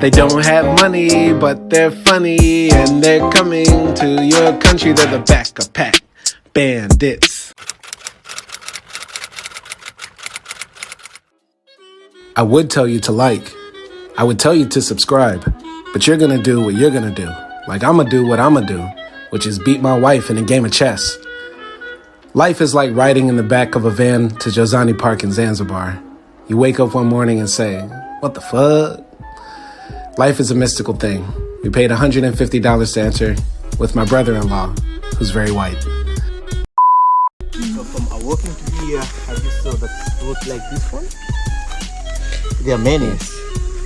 They don't have money, but they're funny, and they're coming to your country. They're the backpack.bandits. I would tell you to like. I would tell you to subscribe. But you're gonna do what you're gonna do. Like I'm gonna do what I'm gonna do, which is beat my wife in a game of chess. Life is like riding in the back of a van to Jozani Park in Zanzibar. You wake up one morning and say, what the fuck? Life is a mystical thing. We paid $150 to enter with my brother-in-law, who's very white. So from walking to here, have you saw the fruit like this one? There are many.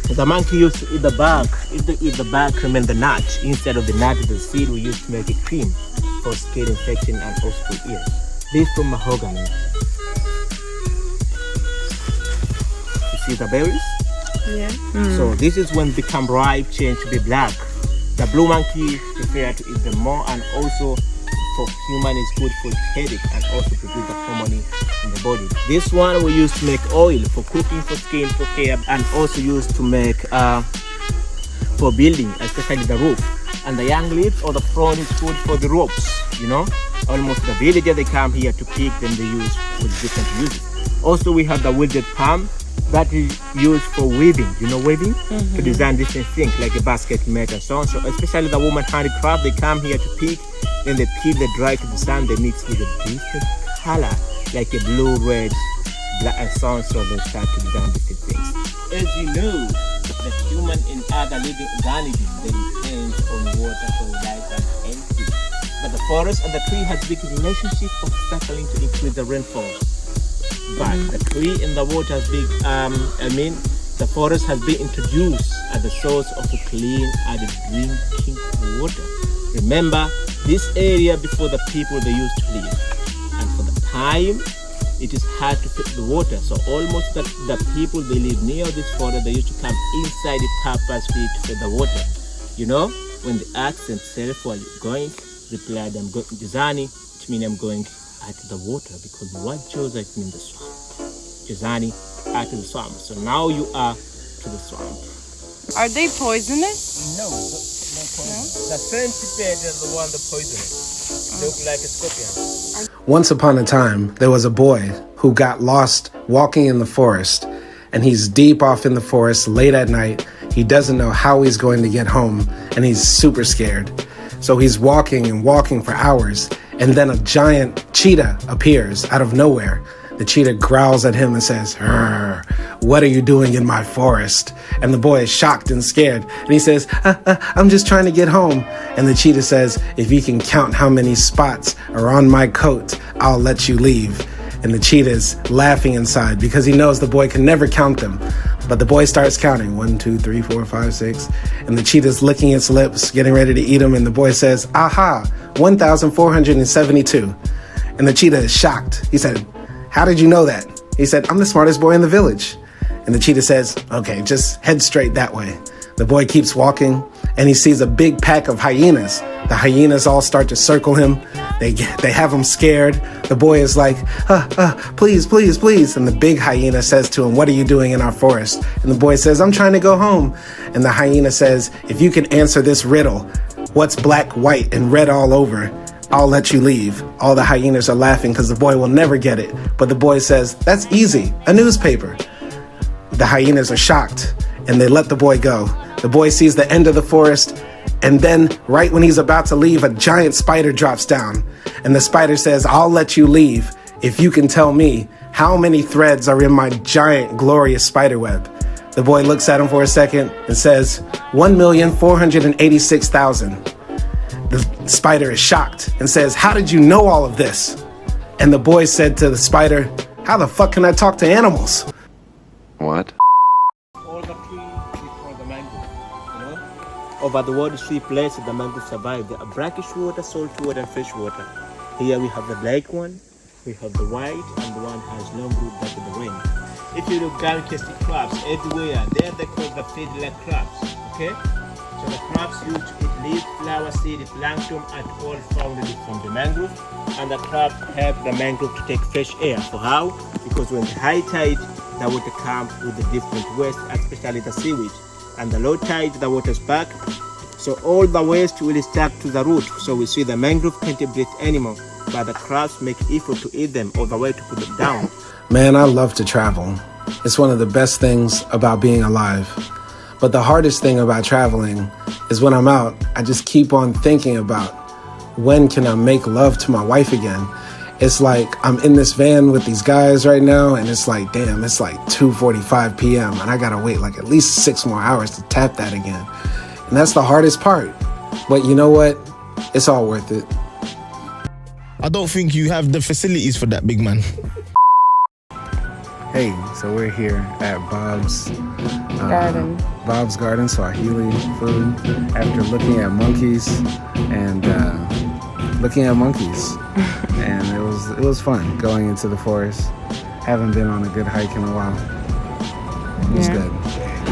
The monkey used to eat the bark. If they eat the bark, remain the nut. Instead of the nut, the seed we used to make a cream for skin infection and also for ears. This from mahogany. You see the berries? Yeah. So this is when become ripe, change to be black. The blue monkey prefer to eat them more, and also for human is good for headache and also produce the hormone in the body. This one we use to make oil for cooking, for skin, for hair, and also used to make for building, especially the roof. And the young leaves or the frond is good for the ropes, you know. Almost the villager they come here to pick, then they use with different uses. Also we have the wilted palm that is used for weaving, you know, weaving, to design different things like a basket mat and so on. So especially the woman handicraft, they come here to pick, then they peel, they dry to the sun, they mix with a different color, like a blue, red, black and so on. So they start to design different things. As you know, the human and other living organisms, they depend on water for life and energy. But the forest and the tree has big relationship of circling to increase the rainfall. But the tree and the water has been, the forest has been introduced as the source of clean and drinking water. Remember, this area before the people they used to live, and for the time, it is hard to fit the water. So almost the people they live near this forest, they used to come inside the purposely to fit the water. You know, when they ask themselves, where are you going? Reply, I'm going to Jozani, which means I'm going at the water, because what Joseph means the swamp. Jozani at the swamp. So now you are to the swamp. Are they poisonous? No, no poison. The centipede is the one that poisonous. Look like a scorpion. Once upon a time, there was a boy who got lost walking in the forest, and he's deep off in the forest late at night. He doesn't know how he's going to get home, and he's super scared. So he's walking and walking for hours, and then a giant cheetah appears out of nowhere. The cheetah growls at him and says, what are you doing in my forest? And the boy is shocked and scared. And he says, I'm just trying to get home. And the cheetah says, if you can count how many spots are on my coat, I'll let you leave. And the cheetah is laughing inside because he knows the boy can never count them. But the boy starts counting 1, 2, 3, 4, 5, 6. And the cheetah's licking its lips, getting ready to eat them. And the boy says, aha, 1,472. And the cheetah is shocked. He said, how did you know that? He said, I'm the smartest boy in the village. And the cheetah says, okay, just head straight that way. The boy keeps walking, and he sees a big pack of hyenas. The hyenas all start to circle him. They have him scared. The boy is like, please, please, please. And the big hyena says to him, what are you doing in our forest? And the boy says, I'm trying to go home. And the hyena says, if you can answer this riddle, what's black, white, and red all over, I'll let you leave. All the hyenas are laughing because the boy will never get it. But the boy says, that's easy, a newspaper. The hyenas are shocked, and they let the boy go. The boy sees the end of the forest, and then right when he's about to leave, a giant spider drops down. And the spider says, I'll let you leave if you can tell me how many threads are in my giant, glorious spider web. The boy looks at him for a second and says, 1,486,000. The spider is shocked and says, how did you know all of this? And the boy said to the spider, how the fuck can I talk to animals? What? All the trees we call the mango, you know? Over the world, 3 places the mango survive. There are brackish water, salt water, and fresh water. Here we have the black one, we have the white, and the one has long root back in the rain. If you look down, you can see crabs everywhere. There they call the feed-like crabs, okay? So the crabs used to eat leaf, flower, seed, plankton, and all found from the mangrove. And the crabs help the mangrove to take fresh air. For how? Because when the high tide, the water comes with the different waste, especially the seaweed. and the low tide, the water's back. So all the waste will stuck to the root. So we see the mangrove can't breathe anymore, but the crabs make effort to eat them all the way to put them down. Man, I love to travel. It's one of the best things about being alive. But the hardest thing about traveling is when I'm out, I just keep on thinking about when can I make love to my wife again? It's like I'm in this van with these guys right now, and it's like, damn, it's like 2:45 p.m. and I gotta wait like at least 6 more hours to tap that again. And that's the hardest part. But you know what? It's all worth it. I don't think you have the facilities for that, big man. Hey, so we're here at Bob's Garden. Bob's Garden, Swahili food, after looking at monkeys and and it was fun going into the forest. Haven't been on a good hike in a while. It was good.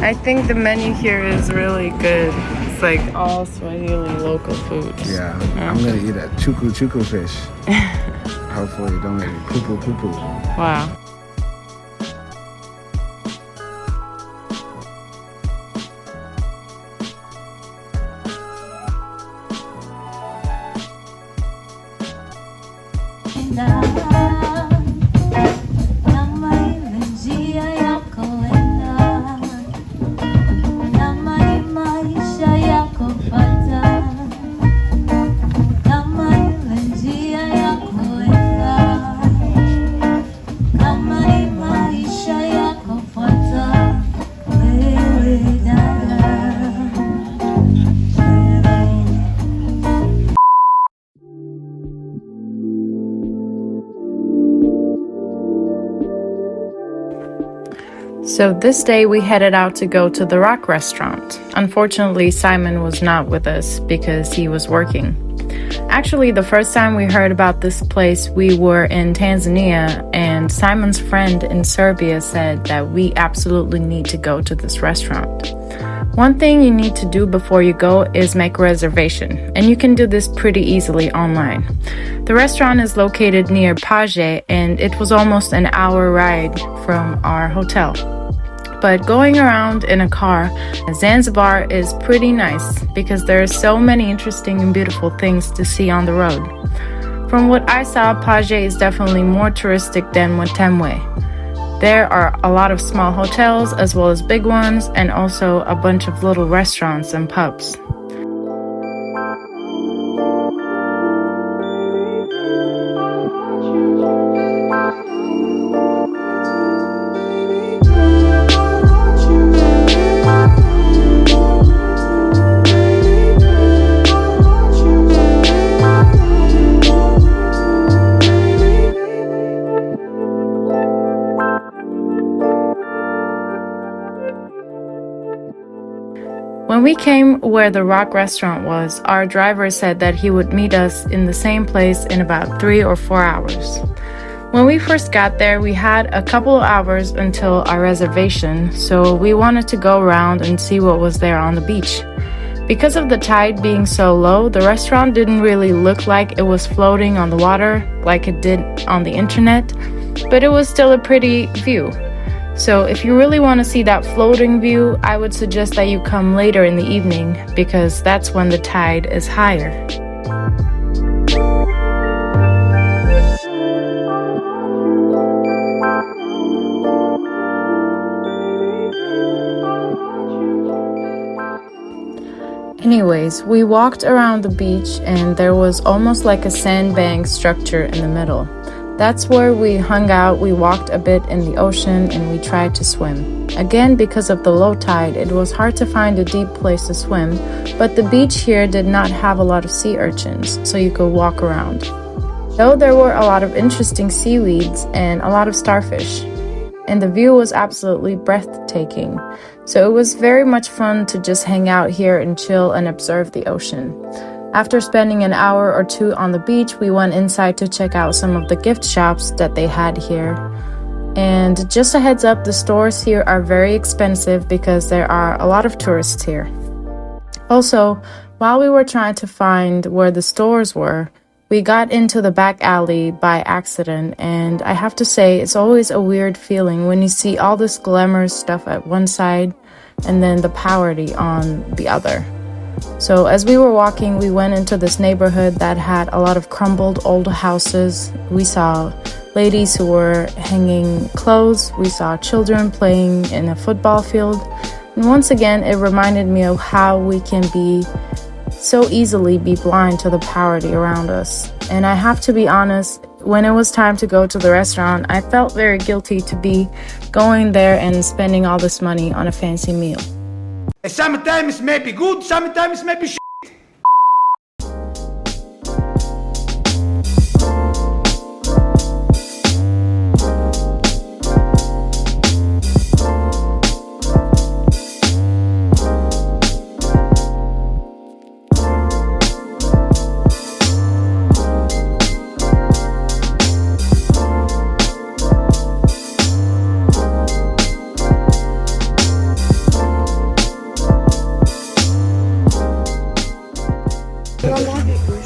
I think the menu here is really good. It's like all Swahili local foods. Yeah, I'm gonna eat a chuku fish. Hopefully it don't make me poo-poo. Wow. So this day we headed out to go to the Rock restaurant. Unfortunately, Simon was not with us because he was working. Actually, the first time we heard about this place, we were in Tanzania, and Simon's friend in Serbia said that we absolutely need to go to this restaurant. One thing you need to do before you go is make a reservation, and you can do this pretty easily online. The restaurant is located near Baoj, and it was almost an hour ride from our hotel. But going around in a car, Zanzibar is pretty nice because there are so many interesting and beautiful things to see on the road. From what I saw, Baoj is definitely more touristic than Watemwe. There are a lot of small hotels as well as big ones, and also a bunch of little restaurants and pubs. When we came where the Rock restaurant was, our driver said that he would meet us in the same place in about 3 or 4 hours. When we first got there, we had a couple of hours until our reservation, so we wanted to go around and see what was there on the beach. Because of the tide being so low, the restaurant didn't really look like it was floating on the water like it did on the internet, but it was still a pretty view. So if you really want to see that floating view, I would suggest that you come later in the evening because that's when the tide is higher. Anyways, we walked around the beach and there was almost like a sandbank structure in the middle. That's where we hung out. We walked a bit in the ocean and we tried to swim. Again, because of the low tide, it was hard to find a deep place to swim, but the beach here did not have a lot of sea urchins, so you could walk around. Though there were a lot of interesting seaweeds and a lot of starfish, and the view was absolutely breathtaking. So it was very much fun to just hang out here and chill and observe the ocean. After spending an hour or two on the beach, we went inside to check out some of the gift shops that they had here. And just a heads up, the stores here are very expensive because there are a lot of tourists here. Also, while we were trying to find where the stores were, we got into the back alley by accident, and I have to say it's always a weird feeling when you see all this glamorous stuff at one side and then the poverty on the other. So as we were walking, we went into this neighborhood that had a lot of crumbled old houses. We saw ladies who were hanging clothes. We saw children playing in a football field. And once again, it reminded me of how we can be so easily be blind to the poverty around us. And I have to be honest, when it was time to go to the restaurant, I felt very guilty to be going there and spending all this money on a fancy meal. Sometimes may be good, sometimes may be shit.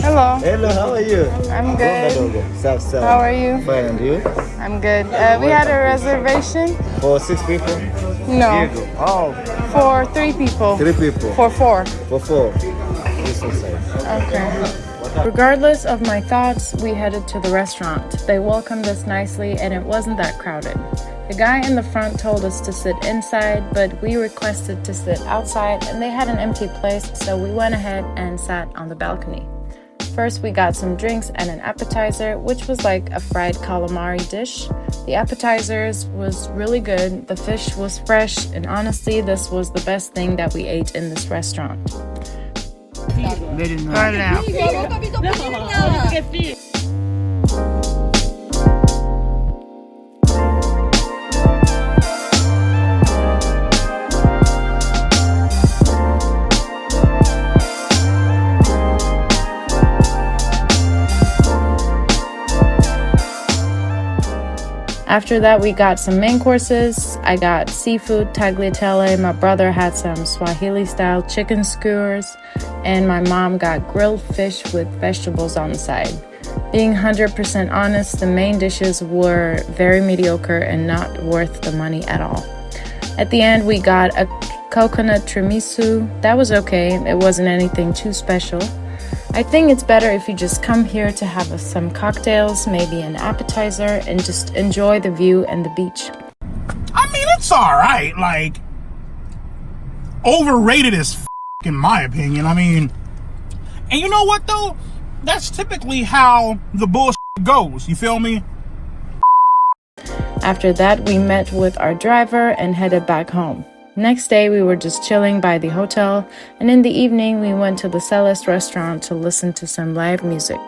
Hello. Hello, how are you? I'm good. How are you? Fine, and you? I'm good. We had a reservation. For 6 people? No, Oh, for 3 people. 3 people. For 4. For 4. This one side. Okay. Regardless of my thoughts, we headed to the restaurant. They welcomed us nicely and it wasn't that crowded. The guy in the front told us to sit inside, but we requested to sit outside and they had an empty place, so we went ahead and sat on the balcony. First, we got some drinks and an appetizer, which was like a fried calamari dish. The appetizers was really good, the fish was fresh, and honestly, this was the best thing that we ate in this restaurant. Very nice. Right now. After that, we got some main courses. I got seafood tagliatelle, my brother had some Swahili-style chicken skewers, and my mom got grilled fish with vegetables on the side. Being 100% honest, the main dishes were very mediocre and not worth the money at all. At the end, we got a coconut tiramisu. That was okay, it wasn't anything too special. I think it's better if you just come here to have some cocktails, maybe an appetizer, and just enjoy the view and the beach. I mean, it's alright, like, overrated as f*** in my opinion. I mean, and you know what though? That's typically how the bullshit goes, you feel me? After that, we met with our driver and headed back home. Next day, we were just chilling by the hotel, and in the evening, we went to the Celeste restaurant to listen to some live music.